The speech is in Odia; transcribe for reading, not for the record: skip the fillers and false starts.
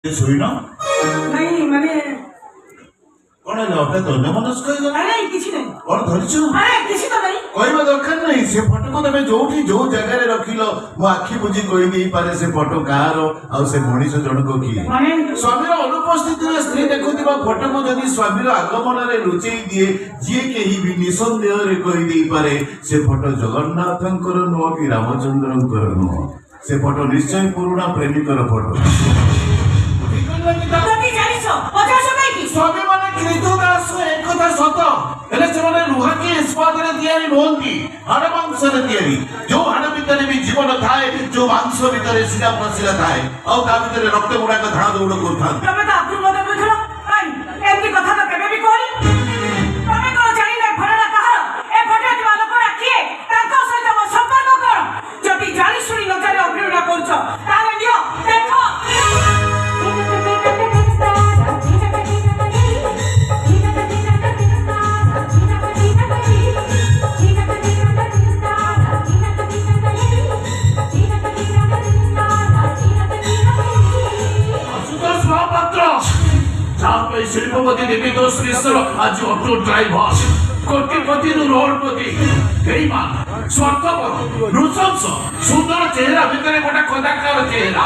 ଶୋଇନ ନାଇଁ ମାନେ କଣ ହେଲା ହଠାତ୍ ଅନ୍ୟମନସ୍କ ହେଇଗଲା? ନାଇଁ କିଛି ନାହିଁ। କଣ ଧରିଛ? କିଛି ତ ନାହିଁ। କହିବା ଦରକାର ନାହିଁ। ସେ ଫଟୋକୁ ତମେ ଯୋଉଠି ଯୋଉ ଜାଗାରେ ରଖିଲ ମୁଁ ଆଖି ବୁଝି କହିଦେଇପାରେ ସେ ଫଟୋ କାହାର ଆଉ ସେ ମଣିଷ ଜଣକ କିଏ। ସ୍ୱାମୀର ଅନୁପସ୍ଥିତିରେ ସ୍ତ୍ରୀ ଦେଖୁଥିବା ଫଟୋକୁ ଯଦି ସ୍ୱାମୀର ଆଗମନରେ ଲୁଚେଇ ଦିଏ ଯିଏ କେହି ବି ନିଃସନ୍ଦେହରେ କହିଦେଇପାରେ ସେ ଫଟୋ ଜଗନ୍ନାଥଙ୍କର ନୁହଁ କି ରାମଚନ୍ଦ୍ରଙ୍କର ନୁହଁ। ସେ ଫଟୋ ନିଶ୍ଚୟ ପୁରୁଣା ପ୍ରେମିକର ଫଟୋ। ସ୍ୱାମୀ ମାନେ କ୍ରୀତୁ ଦାସ ଏକଥା ସତ, ହେଲେ ସେମାନେ ଲୁହା କି ଇସ୍ପାତରେ ତିଆରି ନୁହନ୍ତି, ହାଡ଼ ମାଂସରେ ତିଆରି। ଯୋଉ ହାଡ଼ ଭିତରେ ବି ଜୀବନ ଥାଏ, ଯୋଉ ମାଂସ ଭିତରେ ଶିରା ପ୍ରଶିରା ଥାଏ, ଆଉ ତା ଭିତରେ ରକ୍ତ ଗୁଡାକ ଧାଁ ଦୌଡ଼ କରୁଥାନ୍ତି। ତମେ ତ ଆଗରୁ ମତେ ବୁଝୁନ, ଏମିତି କଥା ତ କେବେ ବି କହନି। ତମେ କଣ ଜାଣିନ ଏ ଫଟୋଟା କାହାର? ଏ ଫଟୋ ଥିବା ଲୋକଟା କିଏ? ତାଙ୍କ ସହିତ ମୋ ସମ୍ପର୍କ କଣ? ଯଦି ଜାଣି ଶୁଣି ନଜାଣି ଅଭିନୟ କରୁଛ ତାହେଲେ ନିଅ ଦେଖ। শিল্পপতি দেবীদোষ মিশ্র আজ অটো ড্রাইভার কোটিপতি রোডপতি বেইমান স্বার্থপর নৃশংস সুন্দর চেহারা ভিতরে গোটা কদাকার চেহারা।